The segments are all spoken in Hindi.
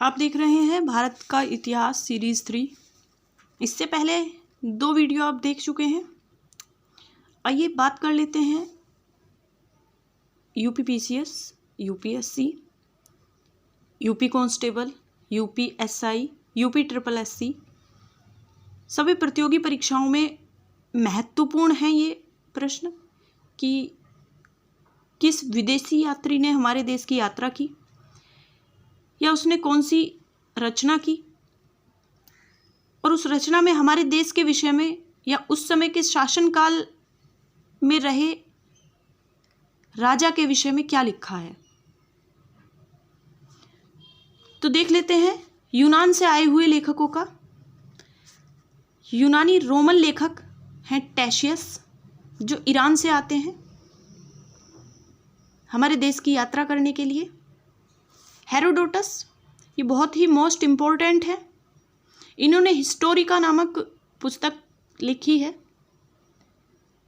आप देख रहे हैं भारत का इतिहास सीरीज़ 3। इससे पहले 2 वीडियो आप देख चुके हैं। आइए बात कर लेते हैं UPPCS, UPSC, UP constable, UPSI, UP triple SC सभी प्रतियोगी परीक्षाओं में महत्वपूर्ण है ये प्रश्न कि किस विदेशी यात्री ने हमारे देश की यात्रा की या उसने कौन सी रचना की और उस रचना में हमारे देश के विषय में या उस समय के शासनकाल में रहे राजा के विषय में क्या लिखा है। तो देख लेते हैं यूनान से आए हुए लेखकों का। यूनानी रोमन लेखक हैं टैशियस, जो ईरान से आते हैं हमारे देश की यात्रा करने के लिए। हेरोडोटस, ये बहुत ही मोस्ट इम्पोर्टेंट है। इन्होंने हिस्टोरिका नामक पुस्तक लिखी है,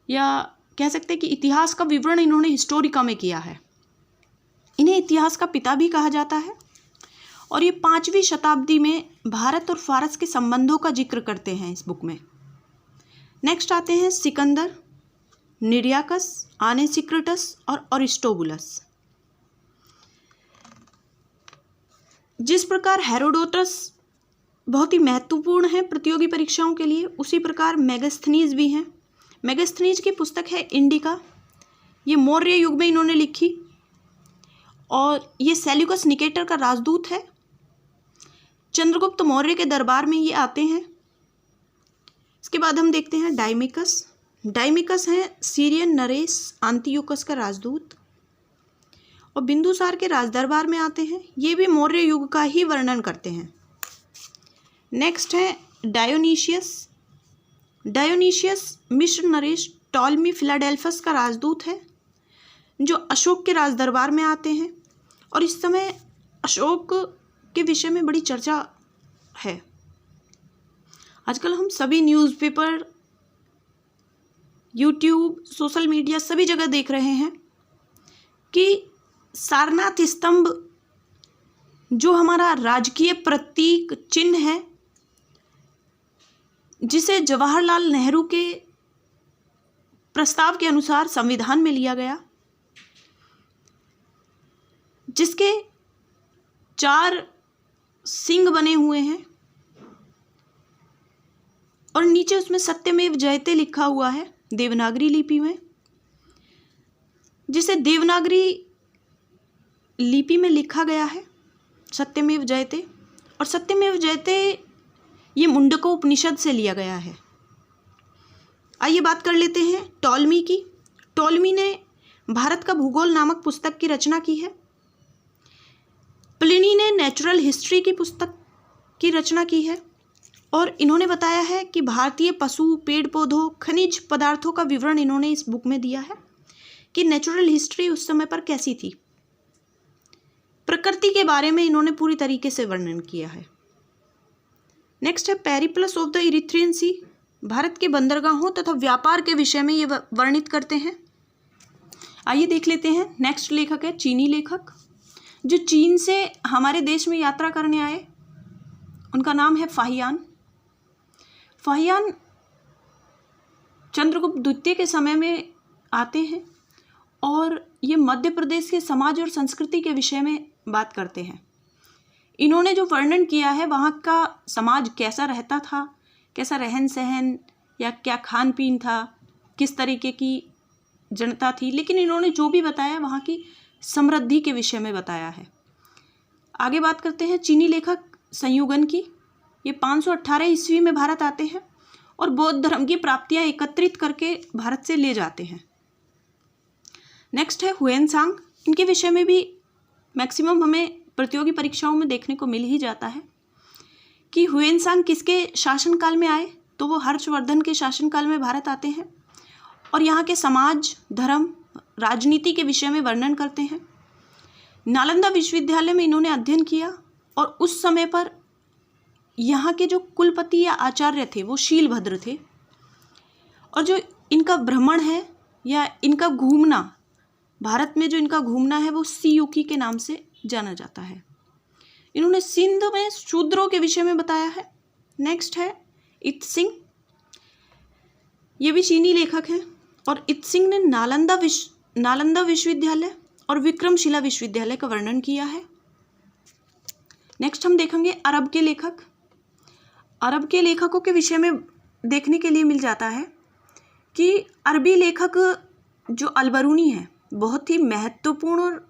या कह सकते हैं कि इतिहास का विवरण इन्होंने हिस्टोरिका में किया है। इन्हें इतिहास का पिता भी कहा जाता है और ये 5वीं शताब्दी में भारत और फारस के संबंधों का जिक्र करते हैं इस बुक में। नेक्स्ट आते हैं सिकंदर, निरियाकस, आनेसिक्रिटस और अरिस्टोबुलस। जिस प्रकार हेरोडोटस बहुत ही महत्वपूर्ण है प्रतियोगी परीक्षाओं के लिए, उसी प्रकार मेगास्थनीज भी हैं। मेगास्थनीज की पुस्तक है इंडिका, ये मौर्य युग में इन्होंने लिखी और ये सेल्यूकस निकेटर का राजदूत है। चंद्रगुप्त मौर्य के दरबार में ये आते हैं। इसके बाद हम देखते हैं डायमिकस। डायमिकस हैं सीरियन नरेश आंतियोकस का राजदूत और बिंदुसार के राजदरबार में आते हैं। ये भी मौर्य युग का ही वर्णन करते हैं। नेक्स्ट है डायोनीशियस। डायोनीशियस मिस्र नरेश टॉलमी फिलाडेल्फस का राजदूत है, जो अशोक के राजदरबार में आते हैं और इस समय अशोक के विषय में बड़ी चर्चा है। आजकल हम सभी न्यूज़पेपर, यूट्यूब, सोशल मीडिया सभी जगह देख रहे हैं कि सारनाथ स्तंभ, जो हमारा राजकीय प्रतीक चिन्ह है, जिसे जवाहरलाल नेहरू के प्रस्ताव के अनुसार संविधान में लिया गया, जिसके 4 सिंह बने हुए हैं और नीचे उसमें सत्यमेव जयते लिखा हुआ है देवनागरी लिपि में, जिसे देवनागरी लिपि में लिखा गया है सत्यमेव जयते। और सत्यमेव जयते ये मुंडको उपनिषद से लिया गया है। आइए बात कर लेते हैं टॉलमी की। टॉलमी ने भारत का भूगोल नामक पुस्तक की रचना की है। प्लिनी ने नेचुरल हिस्ट्री की पुस्तक की रचना की है और इन्होंने बताया है कि भारतीय पशु, पेड़ पौधों, खनिज पदार्थों का विवरण इन्होंने इस बुक में दिया है कि नेचुरल हिस्ट्री उस समय पर कैसी थी। प्रकृति के बारे में इन्होंने पूरी तरीके से वर्णन किया है। नेक्स्ट है पेरिप्लस ऑफ द इरिथ्रियन सी। भारत के बंदरगाहों तथा व्यापार के विषय में ये वर्णित करते हैं। आइए देख लेते हैं। नेक्स्ट लेखक है चीनी लेखक, जो चीन से हमारे देश में यात्रा करने आए। उनका नाम है फाहियान। फाहियान चंद्रगुप्त द्वितीय के समय में आते हैं और ये मध्य प्रदेश के समाज और संस्कृति के विषय में बात करते हैं। इन्होंने जो वर्णन किया है वहाँ का समाज कैसा रहता था, कैसा रहन सहन या क्या खान पीन था, किस तरीके की जनता थी, लेकिन इन्होंने जो भी बताया वहाँ की समृद्धि के विषय में बताया है। आगे बात करते हैं चीनी लेखक संयुगन की। ये 518 ईस्वी में भारत आते हैं और बौद्ध धर्म की प्राप्तियाँ एकत्रित करके भारत से ले जाते हैं। नेक्स्ट है हुएनसांग। इनके विषय में भी मैक्सिमम हमें प्रतियोगी परीक्षाओं में देखने को मिल ही जाता है कि हुएनसांग किसके शासनकाल में आए, तो वो हर्षवर्धन के शासनकाल में भारत आते हैं और यहाँ के समाज, धर्म, राजनीति के विषय में वर्णन करते हैं। नालंदा विश्वविद्यालय में इन्होंने अध्ययन किया और उस समय पर यहाँ के जो कुलपति या आचार्य थे वो शीलभद्र थे और जो इनका भ्रमण है या इनका घूमना, भारत में जो इनका घूमना है वो सीयूकी के नाम से जाना जाता है। इन्होंने सिंध में शूद्रों के विषय में बताया है। नेक्स्ट है इत्सिंग, ये भी चीनी लेखक हैं, और इत्सिंग ने नालंदा विश्वविद्यालय और विक्रमशिला विश्वविद्यालय का वर्णन किया है। नेक्स्ट हम देखेंगे अरब के लेखक। अरब के लेखकों के विषय में देखने के लिए मिल जाता है कि अरबी लेखक जो अलबरूनी है बहुत ही महत्वपूर्ण और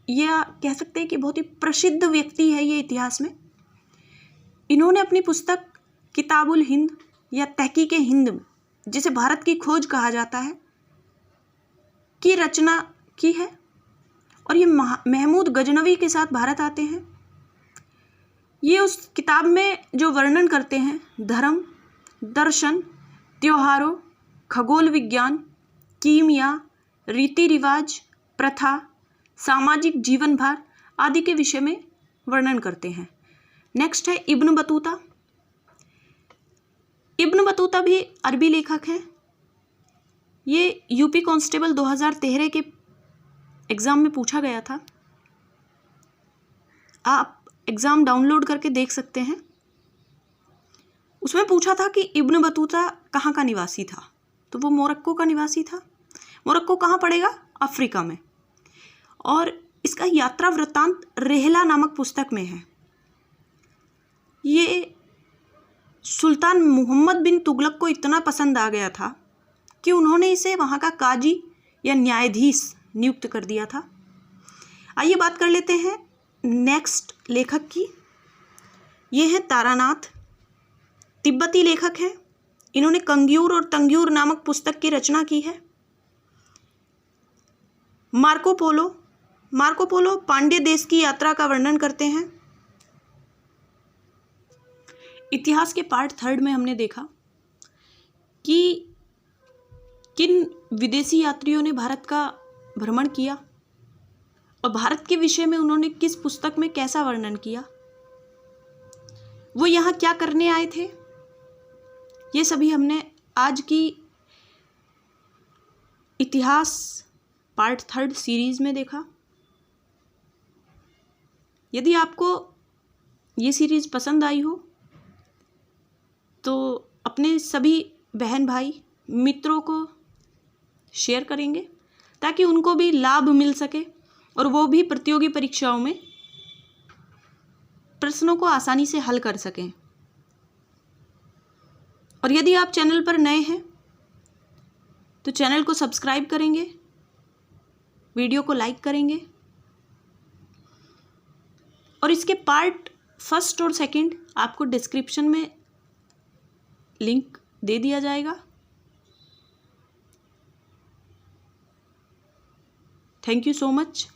या कह सकते हैं कि बहुत ही प्रसिद्ध व्यक्ति है ये इतिहास में। इन्होंने अपनी पुस्तक किताबुल हिंद या तहकीक हिंद, जिसे भारत की खोज कहा जाता है, की रचना की है, और ये महमूद गजनवी के साथ भारत आते हैं। ये उस किताब में जो वर्णन करते हैं धर्म, दर्शन, त्योहारों, खगोल विज्ञान, कीमिया, रीति रिवाज, प्रथा, सामाजिक जीवन भार आदि के विषय में वर्णन करते हैं। नेक्स्ट है इब्न बतूता। इब्न बतूता भी अरबी लेखक हैं। ये यूपी कांस्टेबल 2013 के एग्ज़ाम में पूछा गया था, आप एग्ज़ाम डाउनलोड करके देख सकते हैं। उसमें पूछा था कि इब्न बतूता कहाँ का निवासी था, तो वो मोरक्को का निवासी था। मोरक्को कहाँ पड़ेगा? अफ्रीका में। और इसका यात्रा वृत्तांत रेहला नामक पुस्तक में है। ये सुल्तान मोहम्मद बिन तुगलक को इतना पसंद आ गया था कि उन्होंने इसे वहाँ का काजी या न्यायाधीश नियुक्त कर दिया था। आइए बात कर लेते हैं नेक्स्ट लेखक की। ये हैं तारानाथ, तिब्बती लेखक हैं। इन्होंने कंग्यूर और तंग्यूर नामक पुस्तक की रचना की है। मार्को पोलो पांड्य देश की यात्रा का वर्णन करते हैं। इतिहास के पार्ट 3 में हमने देखा कि किन विदेशी यात्रियों ने भारत का भ्रमण किया और भारत के विषय में उन्होंने किस पुस्तक में कैसा वर्णन किया, वो यहाँ क्या करने आए थे, ये सभी हमने आज की इतिहास पार्ट 3 सीरीज में देखा। यदि आपको ये सीरीज पसंद आई हो तो अपने सभी बहन भाई मित्रों को शेयर करेंगे ताकि उनको भी लाभ मिल सके और वो भी प्रतियोगी परीक्षाओं में प्रश्नों को आसानी से हल कर सकें। और यदि आप चैनल पर नए हैं तो चैनल को सब्सक्राइब करेंगे, वीडियो को लाइक करेंगे, और इसके पार्ट 1 और 2 आपको डिस्क्रिप्शन में लिंक दे दिया जाएगा। Thank you so much.